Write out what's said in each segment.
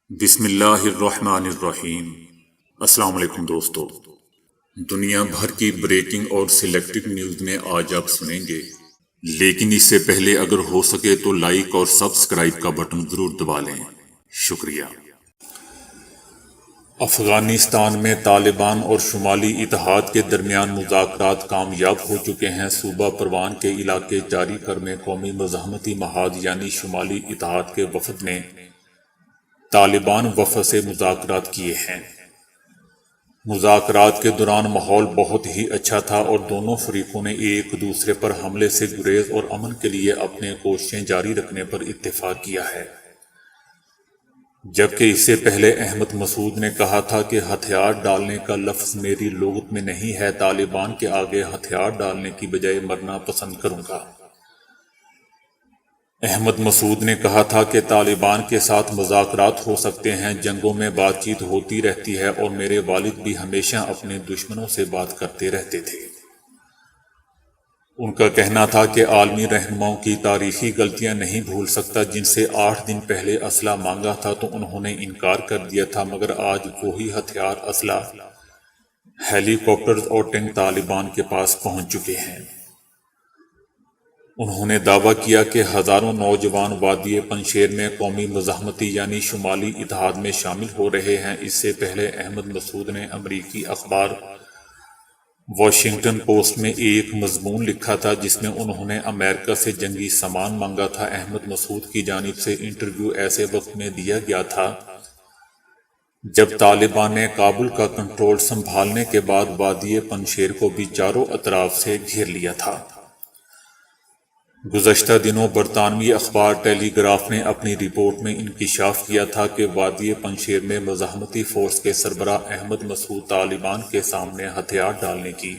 بسم اللہ الرحمن الرحیم۔ السلام علیکم دوستو، دنیا بھر کی بریکنگ اور سلیکٹڈ نیوز میں آج آپ سنیں گے، لیکن اس سے پہلے اگر ہو سکے تو لائک اور سبسکرائب کا بٹن ضرور دبا لیں۔ شکریہ۔ افغانستان میں طالبان اور شمالی اتحاد کے درمیان مذاکرات کامیاب ہو چکے ہیں۔ صوبہ پروان کے علاقے چاری کر میں قومی مزاحمتی محاذ یعنی شمالی اتحاد کے وفد نے طالبان وفد سے مذاکرات کیے ہیں۔ مذاکرات کے دوران ماحول بہت ہی اچھا تھا اور دونوں فریقوں نے ایک دوسرے پر حملے سے گریز اور امن کے لیے اپنے کوششیں جاری رکھنے پر اتفاق کیا ہے، جبکہ اس سے پہلے احمد مسعود نے کہا تھا کہ ہتھیار ڈالنے کا لفظ میری لغت میں نہیں ہے، طالبان کے آگے ہتھیار ڈالنے کی بجائے مرنا پسند کروں گا۔ احمد مسعود نے کہا تھا کہ طالبان کے ساتھ مذاکرات ہو سکتے ہیں، جنگوں میں بات چیت ہوتی رہتی ہے اور میرے والد بھی ہمیشہ اپنے دشمنوں سے بات کرتے رہتے تھے۔ ان کا کہنا تھا کہ عالمی رہنماؤں کی تاریخی غلطیاں نہیں بھول سکتا، جن سے 8 دن پہلے اسلحہ مانگا تھا تو انہوں نے انکار کر دیا تھا، مگر آج وہی ہتھیار، اسلحہ، ہیلی کاپٹرز اور ٹینک طالبان کے پاس پہنچ چکے ہیں۔ انہوں نے دعویٰ کیا کہ ہزاروں نوجوان وادی پنجشیر میں قومی مزاحمتی یعنی شمالی اتحاد میں شامل ہو رہے ہیں۔ اس سے پہلے احمد مسعود نے امریکی اخبار واشنگٹن پوسٹ میں ایک مضمون لکھا تھا جس میں انہوں نے امریکہ سے جنگی سامان مانگا تھا۔ احمد مسعود کی جانب سے انٹرویو ایسے وقت میں دیا گیا تھا جب طالبان نے کابل کا کنٹرول سنبھالنے کے بعد وادی پنجشیر کو بھی چاروں اطراف سے گھیر لیا تھا۔ گزشتہ دنوں برطانوی اخبار ٹیلی گراف نے اپنی رپورٹ میں انکشاف کیا تھا کہ وادی پنجشیر میں مزاحمتی فورس کے سربراہ احمد مسعود طالبان کے سامنے ہتھیار ڈالنے کی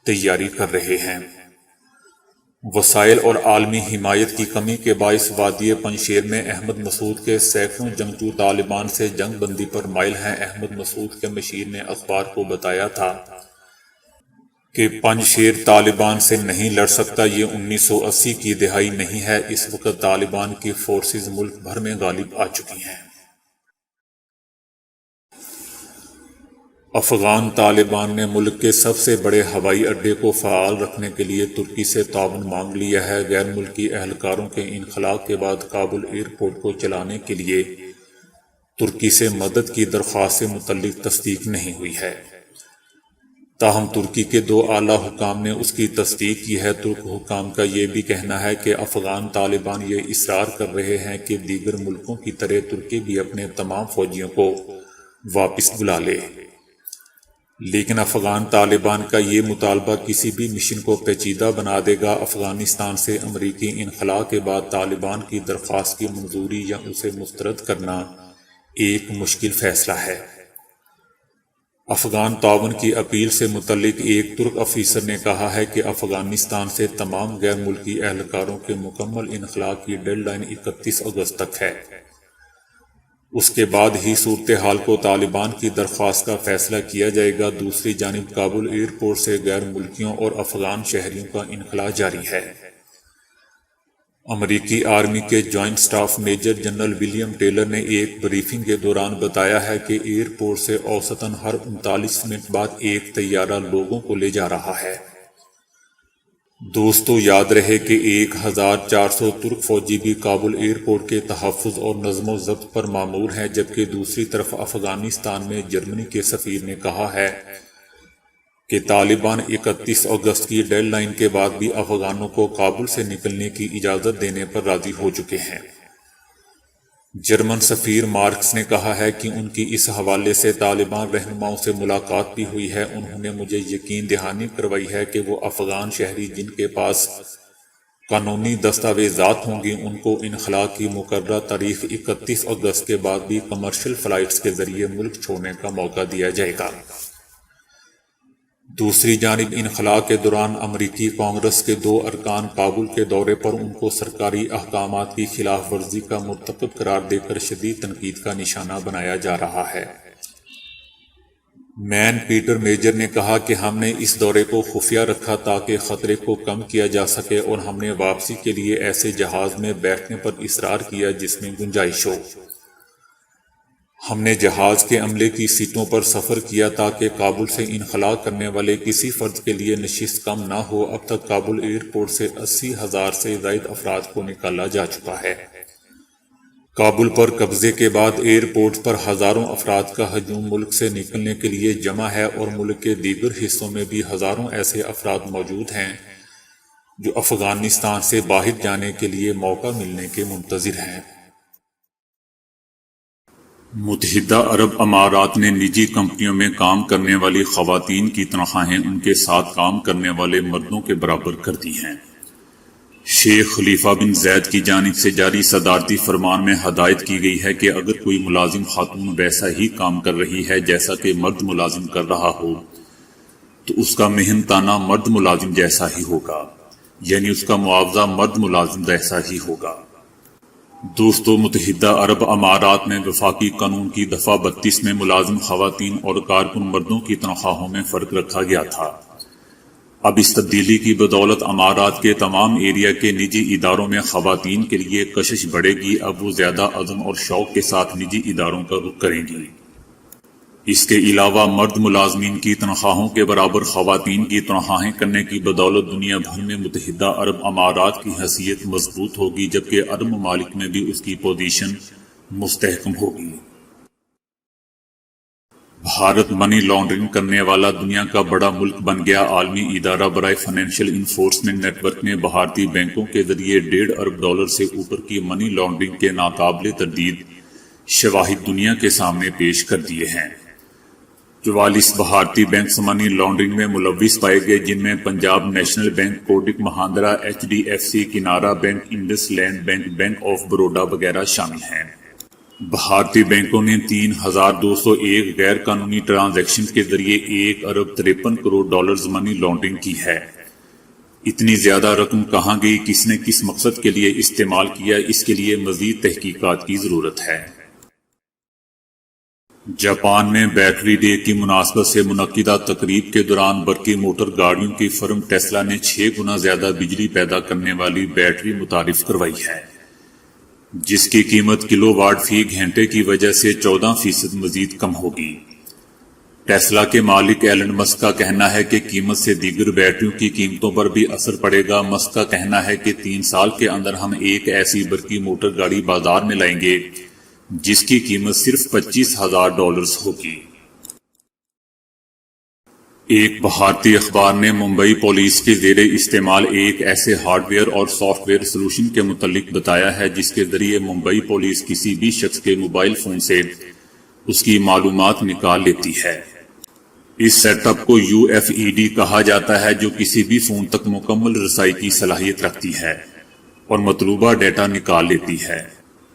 تیاری کر رہے ہیں۔ وسائل اور عالمی حمایت کی کمی کے باعث وادی پنجشیر میں احمد مسعود کے سینکڑوں جنگجو طالبان سے جنگ بندی پر مائل ہیں۔ احمد مسعود کے مشیر نے اخبار کو بتایا تھا کہ پنجشیر طالبان سے نہیں لڑ سکتا، یہ 1980 کی دہائی نہیں ہے، اس وقت طالبان کی فورسز ملک بھر میں غالب آ چکی ہیں۔ افغان طالبان نے ملک کے سب سے بڑے ہوائی اڈے کو فعال رکھنے کے لیے ترکی سے تعاون مانگ لیا ہے۔ غیر ملکی اہلکاروں کے انخلاء کے بعد کابل ایئرپورٹ کو چلانے کے لیے ترکی سے مدد کی درخواست سے متعلق تصدیق نہیں ہوئی ہے، تاہم ترکی کے 2 اعلیٰ حکام نے اس کی تصدیق کی ہے۔ ترک حکام کا یہ بھی کہنا ہے کہ افغان طالبان یہ اصرار کر رہے ہیں کہ دیگر ملکوں کی طرح ترکی بھی اپنے تمام فوجیوں کو واپس بلا لے، لیکن افغان طالبان کا یہ مطالبہ کسی بھی مشن کو پیچیدہ بنا دے گا۔ افغانستان سے امریکی انخلاء کے بعد طالبان کی درخواست کی منظوری یا اسے مسترد کرنا ایک مشکل فیصلہ ہے۔ افغان تعاون کی اپیل سے متعلق ایک ترک افیسر نے کہا ہے کہ افغانستان سے تمام غیر ملکی اہلکاروں کے مکمل انخلاء کی ڈیڈ لائن 31 اگست تک ہے، اس کے بعد ہی صورتحال کو طالبان کی درخواست کا فیصلہ کیا جائے گا۔ دوسری جانب کابل ایئرپورٹ سے غیر ملکیوں اور افغان شہریوں کا انخلاء جاری ہے۔ امریکی آرمی کے joint staff major general William Taylor نے ایک بریفنگ کے دوران بتایا ہے کہ ایئرپورٹ سے اوسطاً ہر 39 منٹ بعد ایک طیارہ لوگوں کو لے جا رہا ہے۔ دوستو، یاد رہے کہ 1400 ترک فوجی بھی کابل ایئرپورٹ کے تحفظ اور نظم و ضبط پر مامور ہیں، جبکہ دوسری طرف افغانستان میں جرمنی کے سفیر نے کہا ہے کہ طالبان 31 اگست کی ڈیڈ لائن کے بعد بھی افغانوں کو کابل سے نکلنے کی اجازت دینے پر راضی ہو چکے ہیں۔ جرمن سفیر مارکس نے کہا ہے کہ ان کی اس حوالے سے طالبان رہنماؤں سے ملاقات بھی ہوئی ہے۔ انہوں نے مجھے یقین دہانی کروائی ہے کہ وہ افغان شہری جن کے پاس قانونی دستاویزات ہوں گی، ان کو انخلاء کی مقررہ تاریخ 31 اگست کے بعد بھی کمرشل فلائٹس کے ذریعے ملک چھوڑنے کا موقع دیا جائے گا۔ دوسری جانب انخلاء کے دوران امریکی کانگریس کے 2 ارکان کابل کے دورے پر ان کو سرکاری احکامات کی خلاف ورزی کا مرتکب قرار دے کر شدید تنقید کا نشانہ بنایا جا رہا ہے۔ مین پیٹر میجر نے کہا کہ ہم نے اس دورے کو خفیہ رکھا تاکہ خطرے کو کم کیا جا سکے اور ہم نے واپسی کے لیے ایسے جہاز میں بیٹھنے پر اصرار کیا جس میں گنجائش ہو۔ ہم نے جہاز کے عملے کی سیٹوں پر سفر کیا تاکہ کابل سے انخلا کرنے والے کسی فرد کے لیے نشست کم نہ ہو۔ اب تک کابل ایئرپورٹ سے 80,000 سے زائد افراد کو نکالا جا چکا ہے۔ کابل پر قبضے کے بعد ایئرپورٹ پر ہزاروں افراد کا ہجوم ملک سے نکلنے کے لیے جمع ہے اور ملک کے دیگر حصوں میں بھی ہزاروں ایسے افراد موجود ہیں جو افغانستان سے باہر جانے کے لیے موقع ملنے کے منتظر ہیں۔ متحدہ عرب امارات نے نجی کمپنیوں میں کام کرنے والی خواتین کی تنخواہیں ان کے ساتھ کام کرنے والے مردوں کے برابر کر دی ہیں۔ شیخ خلیفہ بن زید کی جانب سے جاری صدارتی فرمان میں ہدایت کی گئی ہے کہ اگر کوئی ملازم خاتون ویسا ہی کام کر رہی ہے جیسا کہ مرد ملازم کر رہا ہو تو اس کا محنتانہ مرد ملازم جیسا ہی ہوگا، یعنی اس کا معاوضہ مرد ملازم جیسا ہی ہوگا۔ دوستو، متحدہ عرب امارات میں وفاقی قانون کی دفعہ 32 میں ملازم خواتین اور کارکن مردوں کی تنخواہوں میں فرق رکھا گیا تھا۔ اب اس تبدیلی کی بدولت امارات کے تمام ایریا کے نجی اداروں میں خواتین کے لیے کشش بڑھے گی۔ اب وہ زیادہ عزم اور شوق کے ساتھ نجی اداروں کا رخ کریں گی۔ اس کے علاوہ مرد ملازمین کی تنخواہوں کے برابر خواتین کی تنخواہیں کرنے کی بدولت دنیا بھر میں متحدہ عرب امارات کی حیثیت مضبوط ہوگی، جبکہ عرب ممالک میں بھی اس کی پوزیشن مستحکم ہوگی۔ بھارت منی لانڈرنگ کرنے والا دنیا کا بڑا ملک بن گیا۔ عالمی ادارہ برائے فائنینشیل انفورسمنٹ نیٹ ورک نے بھارتی بینکوں کے ذریعے $1.5 ارب سے اوپر کی منی لانڈرنگ کے ناقابل تردید شواہد دنیا کے سامنے پیش کر دیے ہیں۔ 44 بھارتی بینکس منی لانڈرنگ میں ملوث پائے گئے، جن میں Punjab National Bank, Kotak Mahindra, HDFC، Canara Bank, IndusInd Bank, Bank of Baroda وغیرہ شامل ہیں۔ بھارتی بینکوں نے 3,201 غیر قانونی ٹرانزیکشن کے ذریعے $1.53 ارب منی لانڈرنگ کی ہے۔ اتنی زیادہ رقم کہاں گئی، کس نے کس مقصد کے لیے استعمال کیا، اس کے لیے مزید تحقیقات کی ضرورت ہے۔ جاپان میں بیٹری ڈے کی مناسبت سے منعقدہ تقریب کے دوران برقی موٹر گاڑیوں کی فرم ٹیسلا نے 6 گنا زیادہ بجلی پیدا کرنے والی بیٹری متعارف کروائی ہے، جس کی قیمت کلو واٹ فی گھنٹے کی وجہ سے 14% مزید کم ہوگی۔ ٹیسلا کے مالک ایلن مسک کا کہنا ہے کہ قیمت سے دیگر بیٹریوں کی قیمتوں پر بھی اثر پڑے گا۔ مسک کا کہنا ہے کہ 3 سال کے اندر ہم ایک ایسی برقی موٹر گاڑی بازار میں لائیں گے جس کی قیمت صرف $25,000 ہوگی۔ ایک بھارتی اخبار نے ممبئی پولیس کے زیر استعمال ایک ایسے ہارڈ ویئر اور سافٹ ویئر سلوشن کے متعلق بتایا ہے جس کے ذریعے ممبئی پولیس کسی بھی شخص کے موبائل فون سے اس کی معلومات نکال لیتی ہے۔ اس سیٹ اپ کو UFED کہا جاتا ہے، جو کسی بھی فون تک مکمل رسائی کی صلاحیت رکھتی ہے اور مطلوبہ ڈیٹا نکال لیتی ہے۔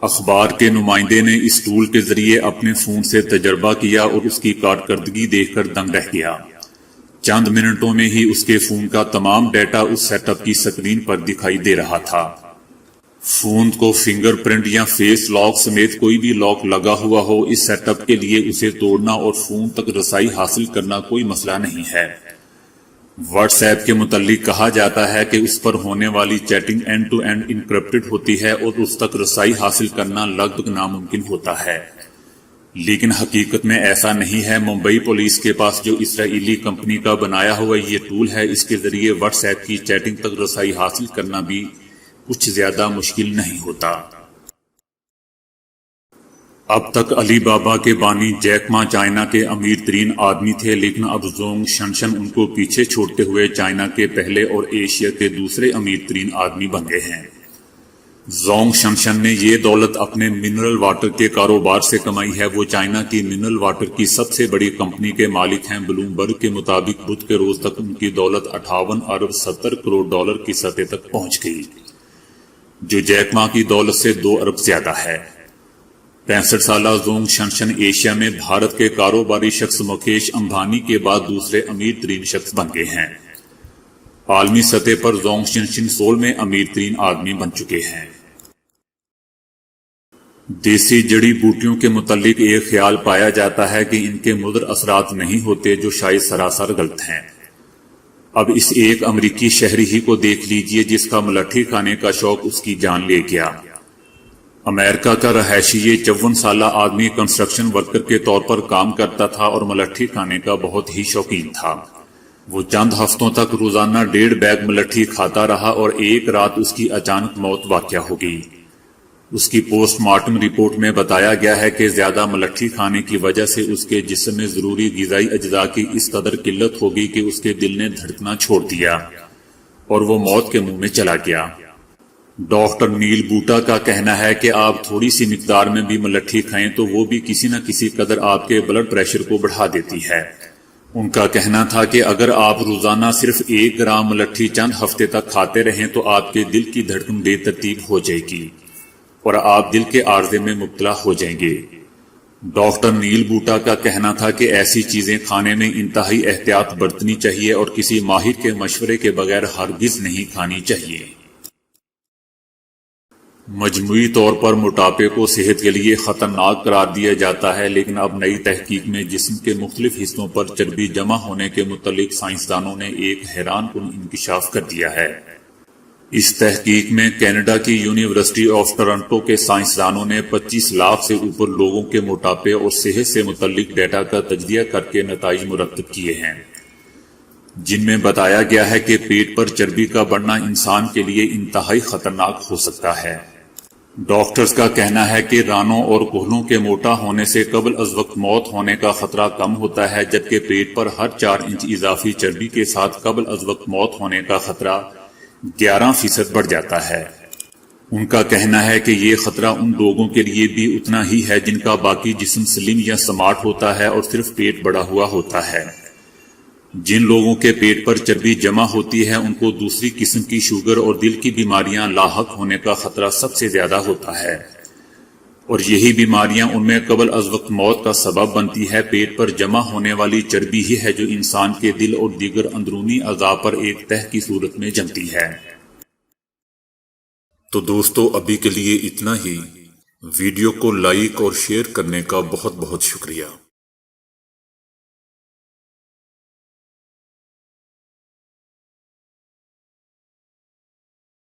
اخبار کے نمائندے نے اس ٹول کے ذریعے اپنے فون سے تجربہ کیا اور اس کی کارکردگی دیکھ کر دنگ رہ گیا۔ چند منٹوں میں ہی اس کے فون کا تمام ڈیٹا اس سیٹ اپ کی سکرین پر دکھائی دے رہا تھا۔ فون کو فنگر پرنٹ یا فیس لاک سمیت کوئی بھی لاک لگا ہوا ہو، اس سیٹ اپ کے لیے اسے توڑنا اور فون تک رسائی حاصل کرنا کوئی مسئلہ نہیں ہے۔ واٹس ایپ کے متعلق کہا جاتا ہے کہ اس پر ہونے والی chatting end to end encrypted ہوتی ہے اور اس تک رسائی حاصل کرنا لگ بھگ ناممکن ہوتا ہے، لیکن حقیقت میں ایسا نہیں ہے۔ ممبئی پولیس کے پاس جو اسرائیلی کمپنی کا بنایا ہوا یہ ٹول ہے، اس کے ذریعے واٹس ایپ کی چیٹنگ تک رسائی حاصل کرنا بھی کچھ زیادہ مشکل نہیں ہوتا۔ اب تک علی بابا کے بانی جیک ما چائنا کے امیر ترین آدمی تھے، لیکن اب زونگ شنشن ان کو پیچھے چھوڑتے ہوئے چائنا کے پہلے اور ایشیا کے دوسرے امیر ترین آدمی بن گئے ہیں۔ زونگ شنشن نے یہ دولت اپنے منرل واٹر کے کاروبار سے کمائی ہے۔ وہ چائنا کی منرل واٹر کی سب سے بڑی کمپنی کے مالک ہیں۔ بلومبرگ کے مطابق بدھ کے روز تک ان کی دولت $58.70 کروڑ کی سطح تک پہنچ گئی، جو جیک ما کی دولت سے 2 ارب زیادہ ہے۔ 65 سالہ زونگ شنشن ایشیا میں بھارت کے کاروباری شخص مکیش امبانی کے بعد دوسرے امیر ترین شخص بن گئے ہیں۔ عالمی سطح پر زونگ شنشن 16ویں امیر ترین آدمی بن چکے ہیں۔ دیسی جڑی بوٹیوں کے متعلق ایک خیال پایا جاتا ہے کہ ان کے مضر اثرات نہیں ہوتے، جو شاید سراسر غلط ہیں۔ اب اس ایک امریکی شہری ہی کو دیکھ لیجئے جس کا ملٹھی کھانے کا شوق اس کی جان لے گیا۔ امریکہ کا رہائشی یہ 54 سالہ آدمی کنسٹرکشن ورکر کے طور پر کام کرتا تھا اور ملٹھی کھانے کا بہت ہی شوقین تھا۔ وہ چند ہفتوں تک روزانہ 1.5 بیگ ملٹھی کھاتا رہا اور ایک رات اس کی اچانک موت واقع ہو گئی۔ اس کی پوسٹ مارٹم رپورٹ میں بتایا گیا ہے کہ زیادہ ملٹھی کھانے کی وجہ سے اس کے جسم میں ضروری غذائی اجزاء کی اس قدر قلت ہو گئی کہ اس کے دل نے دھڑکنا چھوڑ دیا اور وہ موت کے منہ میں چلا گیا۔ ڈاکٹر نیل بوٹا کا کہنا ہے کہ آپ تھوڑی سی مقدار میں بھی ملٹھی کھائیں تو وہ بھی کسی نہ کسی قدر آپ کے بلڈ پریشر کو بڑھا دیتی ہے۔ ان کا کہنا تھا کہ اگر آپ روزانہ صرف 1 گرام ملٹھی چند ہفتے تک کھاتے رہیں تو آپ کے دل کی دھڑکن بے ترتیب ہو جائے گی اور آپ دل کے عارضے میں مبتلا ہو جائیں گے۔ ڈاکٹر نیل بوٹا کا کہنا تھا کہ ایسی چیزیں کھانے میں انتہائی احتیاط برتنی چاہیے اور کسی ماہر کے مشورے کے بغیر ہرگز نہیں کھانی چاہیے۔ مجموعی طور پر موٹاپے کو صحت کے لیے خطرناک قرار دیا جاتا ہے، لیکن اب نئی تحقیق میں جسم کے مختلف حصوں پر چربی جمع ہونے کے متعلق سائنسدانوں نے ایک حیران کن انکشاف کر دیا ہے۔ اس تحقیق میں کینیڈا کی یونیورسٹی آف ٹورنٹو کے سائنسدانوں نے 25 لاکھ سے اوپر لوگوں کے موٹاپے اور صحت سے متعلق ڈیٹا کا تجزیہ کر کے نتائج مرتب کیے ہیں، جن میں بتایا گیا ہے کہ پیٹ پر چربی کا بڑھنا انسان کے لیے انتہائی خطرناک ہو سکتا ہے۔ ڈاکٹرز کا کہنا ہے کہ رانوں اور کہلوں کے موٹا ہونے سے قبل از وقت موت ہونے کا خطرہ کم ہوتا ہے، جبکہ پیٹ پر ہر 4 انچ اضافی چربی کے ساتھ قبل از وقت موت ہونے کا خطرہ 11% بڑھ جاتا ہے۔ ان کا کہنا ہے کہ یہ خطرہ ان لوگوں کے لیے بھی اتنا ہی ہے جن کا باقی جسم سلم یا سمارٹ ہوتا ہے اور صرف پیٹ بڑا ہوا ہوتا ہے۔ جن لوگوں کے پیٹ پر چربی جمع ہوتی ہے ان کو دوسری قسم کی شوگر اور دل کی بیماریاں لاحق ہونے کا خطرہ سب سے زیادہ ہوتا ہے، اور یہی بیماریاں ان میں قبل از وقت موت کا سبب بنتی ہے۔ پیٹ پر جمع ہونے والی چربی ہی ہے جو انسان کے دل اور دیگر اندرونی اعضاء پر ایک تہ کی صورت میں جمتی ہے۔ تو دوستو، ابھی کے لیے اتنا ہی۔ ویڈیو کو لائک اور شیئر کرنے کا بہت بہت شکریہ۔